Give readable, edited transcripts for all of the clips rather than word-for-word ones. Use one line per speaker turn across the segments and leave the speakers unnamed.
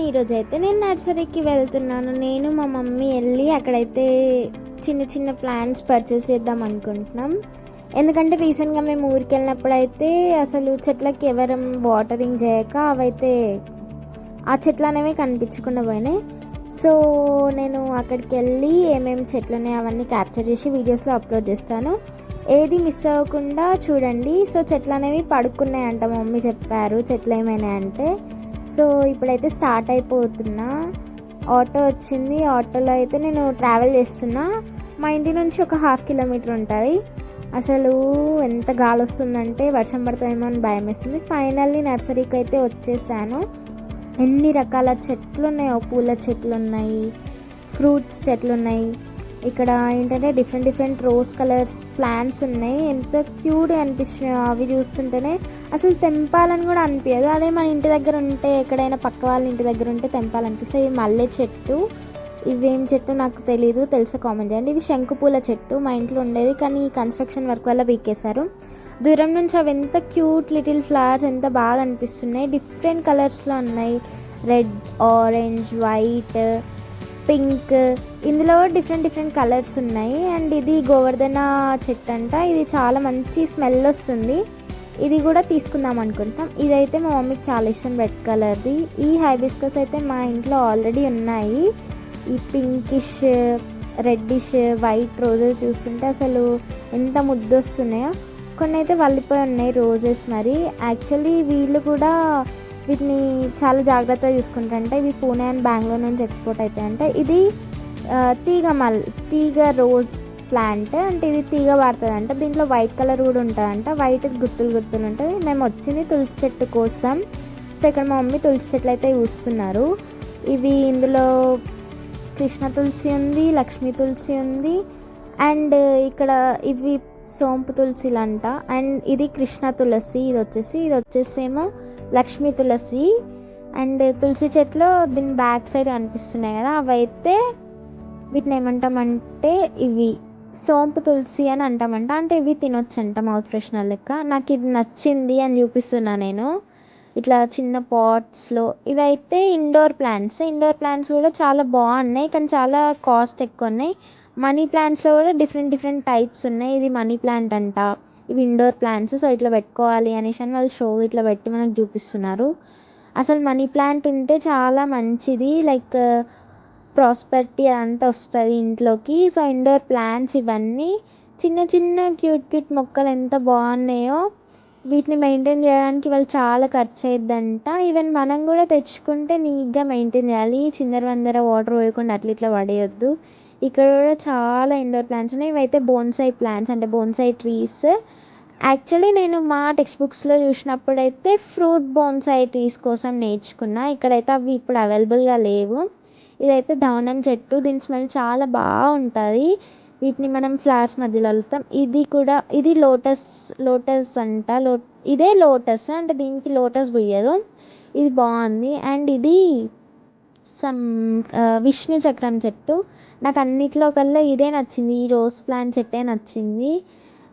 ఈరోజు అయితే నేను నర్సరీకి వెళ్తున్నాను. నేను మా మమ్మీ వెళ్ళి అక్కడైతే చిన్న చిన్న ప్లాంట్స్ పర్చేస్ చేద్దాం అనుకుంటున్నాం. ఎందుకంటే రీసెంట్గా మేము ఊరికి వెళ్ళినప్పుడు అయితే అసలు చెట్లకి ఎవరం వాటరింగ్ చేయక అవైతే ఆ చెట్లు అనేవి కనిపించకుండా పోయినాయి. సో నేను అక్కడికి వెళ్ళి ఏమేమి చెట్లు ఉన్నాయి అవన్నీ క్యాప్చర్ చేసి వీడియోస్లో అప్లోడ్ చేస్తాను. ఏది మిస్ అవ్వకుండా చూడండి. సో చెట్లు అనేవి పడుకున్నాయంట, మా మమ్మీ చెప్పారు చెట్లు ఏమైనా అంటే. సో ఇప్పుడైతే స్టార్ట్ అయిపోతున్నా. ఆటో వచ్చింది, ఆటోలో అయితే నేను ట్రావెల్ చేస్తున్నా. మా ఇంటి నుంచి ఒక 1/2 కిలోమీటర్ ఉంటుంది. అసలు ఎంత గాలి వస్తుందంటే వర్షం పడుతుందేమో అని భయం వేస్తుంది. ఫైనల్లీ నర్సరీకి అయితే వచ్చేసాను. ఎన్ని రకాల చెట్లు ఉన్నాయో, పూల చెట్లు ఉన్నాయి, ఫ్రూట్స్ చెట్లు ఉన్నాయి. ఇక్కడ ఏంటంటే డిఫరెంట్ రోజ్ కలర్స్ ప్లాంట్స్ ఉన్నాయి. ఎంత క్యూట్గా అనిపిస్తున్నాయి అవి చూస్తుంటేనే. అసలు తెంపాలని కూడా అనిపించదు. అదే మన ఇంటి దగ్గర ఉంటే, ఎక్కడైనా పక్క వాళ్ళ ఇంటి దగ్గర ఉంటే తెంపాలనిపిస్తాయి. ఇవి మల్లె చెట్టు, ఇవేం చెట్టు నాకు తెలీదు, తెలిసే కామెంట్ చేయండి. ఇవి శంకుపూల చెట్టు మా ఇంట్లో ఉండేది, కానీ కన్స్ట్రక్షన్ వర్క్ వల్ల పీకేశారు. దూరం నుంచి అవి ఎంత క్యూట్ లిటిల్ ఫ్లవర్స్ ఎంత బాగా అనిపిస్తున్నాయి. డిఫరెంట్ కలర్స్లో ఉన్నాయి, రెడ్, ఆరెంజ్, వైట్, పింక్, ఇందులో డిఫరెంట్ కలర్స్ ఉన్నాయి. అండ్ ఇది గోవర్ధన చెట్టు అంట. ఇది చాలా మంచి స్మెల్ వస్తుంది. ఇది కూడా తీసుకుందాం అనుకుంటాం. ఇదైతే మా మమ్మీకి చాలా ఇష్టం, రెడ్ కలర్ది. ఈ హైబిస్కస్ అయితే మా ఇంట్లో ఆల్రెడీ ఉన్నాయి. ఈ పింకిష్, రెడ్డిష్, వైట్ రోజెస్ చూస్తుంటే అసలు ఎంత ముద్దు వస్తున్నాయో. కొన్ని అయితే వల్లిపోయి ఉన్నాయి రోజెస్. మరి యాక్చువల్లీ వీళ్ళు కూడా వీటిని చాలా జాగ్రత్తగా చూసుకుంటారంటే. ఇవి పూణే అండ్ బెంగళూరు నుంచి ఎక్స్పోర్ట్ అవుతాయంటే. ఇది తీగ రోజ్ ప్లాంట్ అంటే ఇది తీగ పడుతుందంట. దీంట్లో వైట్ కలర్ కూడా ఉంటుందంట. వైట్ గుర్తులు ఉంటుంది. మేము వచ్చింది తులసి చెట్టు కోసం. సో ఇక్కడ మా మమ్మీ తులసి చెట్లు అయితే చూస్తున్నారు. ఇవి ఇందులో కృష్ణ తులసి ఉంది, లక్ష్మీ తులసి ఉంది, అండ్ ఇక్కడ ఇవి సోంపు తులసిలు అంట. అండ్ ఇది కృష్ణ తులసి, ఇది వచ్చేసి ఏమో లక్ష్మీ తులసి. అండ్ తులసి చెట్లు దీని బ్యాక్ సైడ్ కనిపిస్తున్నాయి కదా, అవైతే వీటిని ఏమంటామంటే ఇవి సోంపు తులసి అని అంటామంట. అంటే ఇవి తినొచ్చంట మౌత్ ఫ్రెషనర్ లెక్క. నాకు ఇది నచ్చింది అని చూపిస్తున్నా నేను. ఇట్లా చిన్న పాట్స్లో ఇవైతే ఇండోర్ ప్లాంట్స్ కూడా చాలా బాగున్నాయి, కానీ చాలా కాస్ట్ ఎక్కువ ఉన్నాయి. మనీ ప్లాంట్స్లో కూడా డిఫరెంట్ టైప్స్ ఉన్నాయి. ఇది మనీ ప్లాంట్ అంట, ఇవి ఇండోర్ ప్లాంట్స్. సో ఇట్లా పెట్టుకోవాలి అనేసి అని వాళ్ళు షో ఇట్లా పెట్టి మనకు చూపిస్తున్నారు. అసలు మనీ ప్లాంట్ ఉంటే చాలా మంచిది, లైక్ ప్రాస్పెరిటీ అంతా వస్తుంది ఇంట్లోకి. సో ఇండోర్ ప్లాంట్స్ ఇవన్నీ చిన్న క్యూట్ మొక్కలు ఎంత బాగున్నాయో. వీటిని మెయింటైన్ చేయడానికి వాళ్ళు చాలా ఖర్చు అయ్యిద్దంట. ఈవెన్ మనం కూడా తెచ్చుకుంటే నీట్గా మెయింటైన్ చేయాలి. చిందర వాటర్ పోయకుండా ఇట్లా పడేయొద్దు. ఇక్కడ కూడా చాలా ఇండోర్ ప్లాంట్స్ ఉన్నాయి. ఇవైతే బోన్సై ప్లాంట్స్ అంటే బోన్సై ట్రీస్. యాక్చువల్లీ నేను మా టెక్స్ట్ బుక్స్లో చూసినప్పుడైతే ఫ్రూట్ బోన్సై ట్రీస్ కోసం నేర్చుకున్నా. ఇక్కడైతే అవి ఇప్పుడు అవైలబుల్గా లేవు. ఇదైతే దవనం చెట్టు, దీని స్మెల్ చాలా బాగుంటుంది. వీటిని మనం ఫ్లవర్స్ మధ్యలో అల్లుతాం. ఇది లోటస్ అంట. ఇదే లోటస్ అంటే దీనికి లోటస్ పోయదు. ఇది బాగుంది. అండ్ ఇది విష్ణు చక్రం చెట్టు. నాకు అన్నిట్లో కల్లా ఇదే నచ్చింది, ఈ రోజ్ ప్లాంట్ చెట్టే నచ్చింది.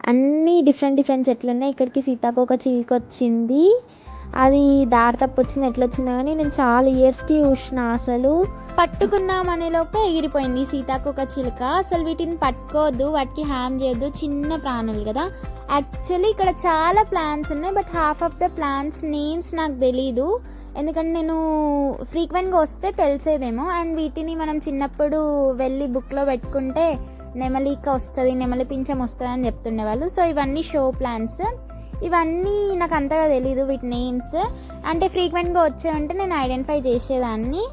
అన్నీ డిఫరెంట్ చెట్లు ఉన్నాయి. ఇక్కడికి సీతాకోక చిలుక వచ్చింది. అది దారి తప్పు వచ్చింది, ఎట్లా వచ్చిందో కానీ నేను చాలా ఇయర్స్కి చూసిన. అసలు పట్టుకుందామనే లోపే ఎగిరిపోయింది సీతాకోక చిలుక. అసలు వీటిని పట్టుకోవద్దు, వాటికి హామ్ చేయొద్దు, చిన్న ప్రాణులు కదా. యాక్చువల్లీ ఇక్కడ చాలా ప్లాంట్స్ ఉన్నాయి, but half of the plants names నాకు తెలీదు. ఎందుకంటే నేను ఫ్రీక్వెంట్గా వస్తే తెలిసేదేమో. అండ్ వీటిని మనం చిన్నప్పుడు వెళ్ళి బుక్లో పెట్టుకుంటే నెమలిక వస్తుంది, నెమలి పింఛం వస్తుంది అని చెప్తుండేవాళ్ళు. సో ఇవన్నీ షో ప్లాంట్స్. ఇవన్నీ నాకు అంతగా తెలీదు వీటి నేమ్స్. అంటే ఫ్రీక్వెంట్గా వచ్చాయంటే నేను ఐడెంటిఫై చేసేదాన్ని.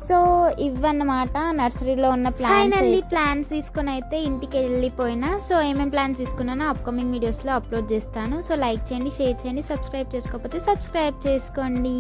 సో ఇవన్నమాట నర్సరీలో ఉన్న ప్లాంట్స్. ఫైనల్లీ ప్లాంట్స్ తీసుకొని అయితే ఇంటికి వెళ్ళిపోయినా. సో ఏమేమి ప్లాంట్స్ తీసుకున్నానో అప్కమింగ్ వీడియోస్లో అప్లోడ్ చేస్తాను. సో లైక్ చేయండి, షేర్ చేయండి, సబ్స్క్రైబ్ చేసుకోకపోతే సబ్స్క్రైబ్ చేసుకోండి.